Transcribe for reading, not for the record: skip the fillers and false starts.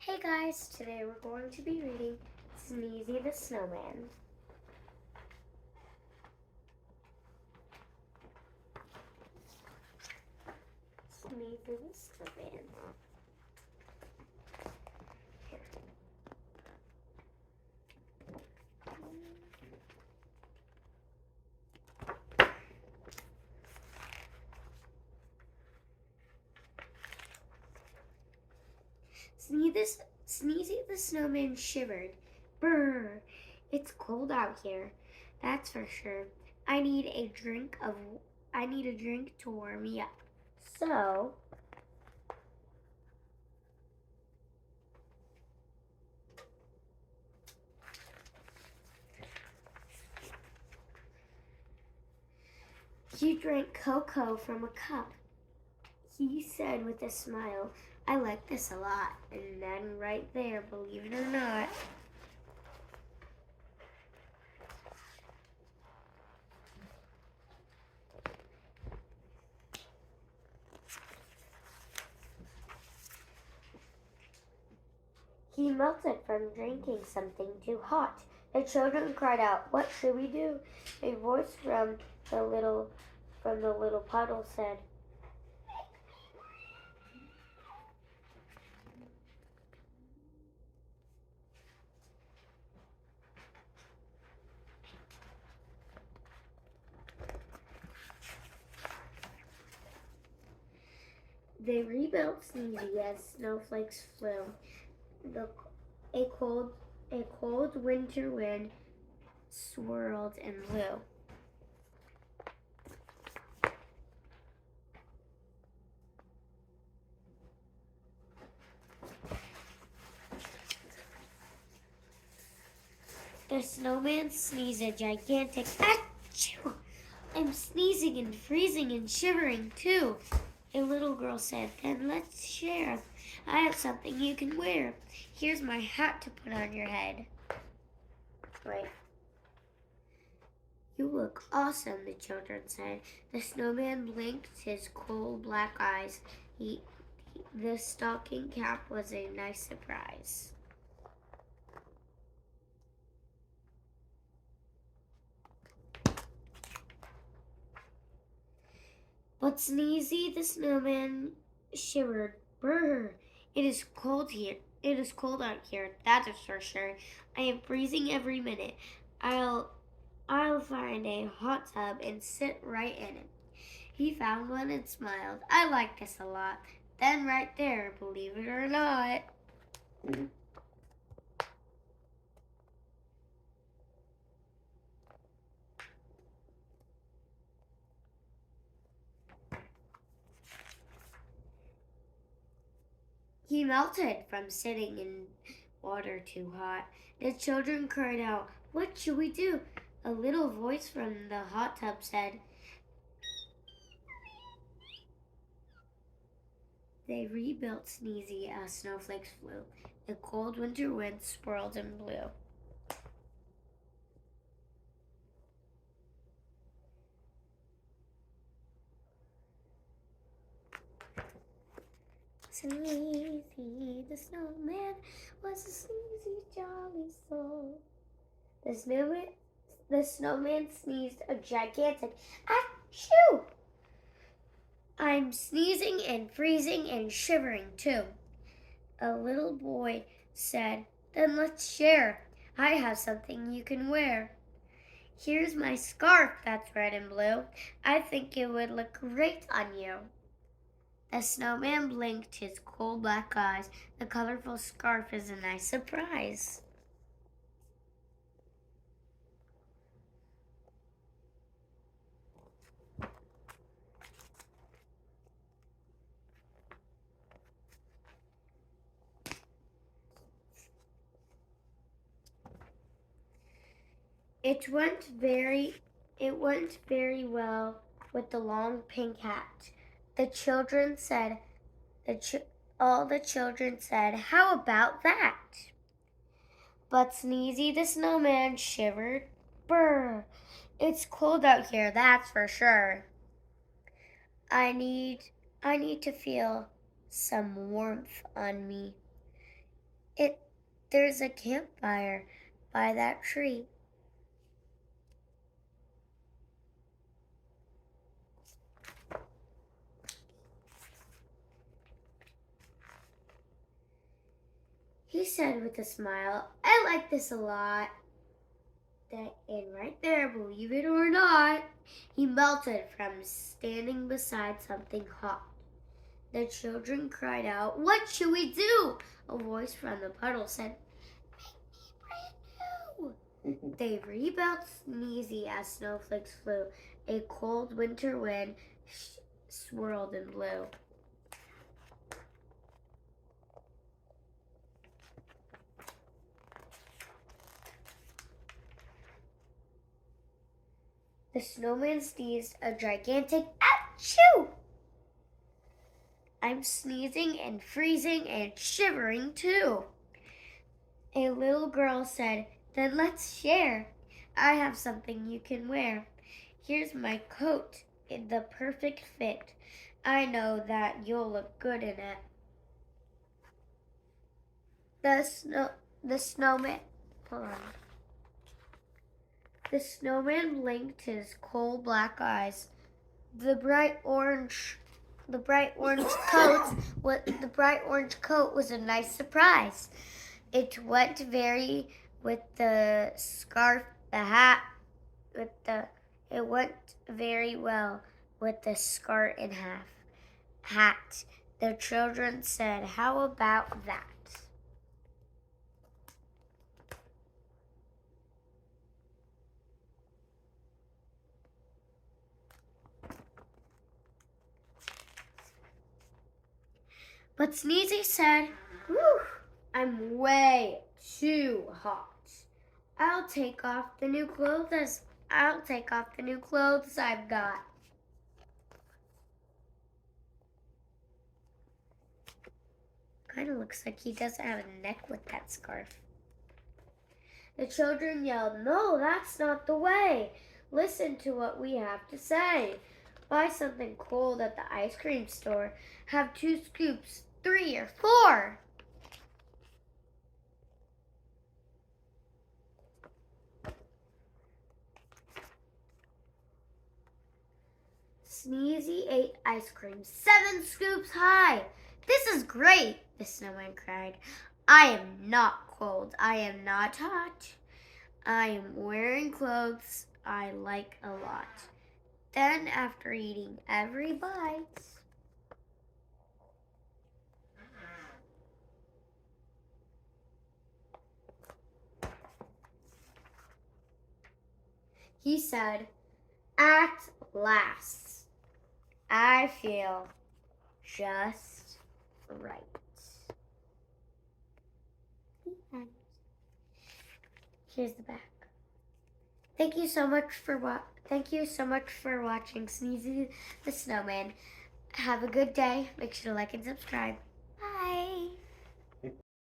Hey guys, today we're going to be reading Sneezey the Snowman. Sneezey the Snowman. Here. Sneezey the Snowman shivered. Brr! It's cold out here, that's for sure. I need a drink to warm me up. So he drank cocoa from a cup. He said with a smile, I like this a lot. And then right there, believe it or not, he melted from drinking something too hot. The children cried out, what should we do? A voice from the little puddle said, they rebuilt Sneezey as snowflakes flew. A cold winter wind swirled and blew. The snowman sneezed a gigantic achoo! I'm sneezing and freezing and shivering too. A little girl said, then let's share. I have something you can wear. Here's my hat to put on your head. Right. You look awesome, the children said. The snowman blinked his coal black eyes. The stocking cap was a nice surprise. But Sneezey the snowman shivered. Brr! It is cold here. It is cold out here, that is for sure. I am freezing every minute. I'll find a hot tub and sit right in it. He found one and smiled. I like this a lot. Then right there, believe it or not, he melted from sitting in water too hot. The children cried out, what should we do? A little voice from the hot tub said, they rebuilt Sneezey as snowflakes flew. The cold winter wind swirled and blew. Sneezey the snowman was a sleazy, jolly soul. The snowman sneezed a gigantic achoo! I'm sneezing and freezing and shivering too. A little boy said, then let's share. I have something you can wear. Here's my scarf that's red and blue. I think it would look great on you. The snowman blinked his coal black eyes. The colorful scarf is a nice surprise. It went very well with the long pink hat. The children said, all the children said, how about that? But Sneezey the snowman shivered. Brr! It's cold out here, that's for sure. I need to feel some warmth on me. There's a campfire by that tree. He said with a smile, I like this a lot. And right there, believe it or not, he melted from standing beside something hot. The children cried out, what should we do? A voice from the puddle said, make me brand new. They rebuilt Sneezey as snowflakes flew. A cold winter wind swirled and blew. The snowman sneezed a gigantic achoo! I'm sneezing and freezing and shivering too. A little girl said, then let's share. I have something you can wear. Here's my coat in the perfect fit. I know that you'll look good in it. The snowman, hold on. The snowman blinked his coal black eyes. The bright orange coat was a nice surprise. It went very with the scarf, the hat, it went very well with the skirt and hat. The children said, how about that? But Sneezey said, whew, I'm way too hot. I'll take off the new clothes I've got. Kind of looks like he doesn't have a neck with that scarf. The children yelled, no, that's not the way. Listen to what we have to say. Buy something cold at the ice cream store. Have 2 scoops, 3 or 4. Sneezey ate ice cream 7 scoops high. This is great, the snowman cried. I am not cold. I am not hot. I am wearing clothes I like a lot. Then, after eating every bite, he said, at last, I feel just right. Here's the back. Thank you so much for watching Sneezey the Snowman. Have a good day. Make sure to like and subscribe. Bye.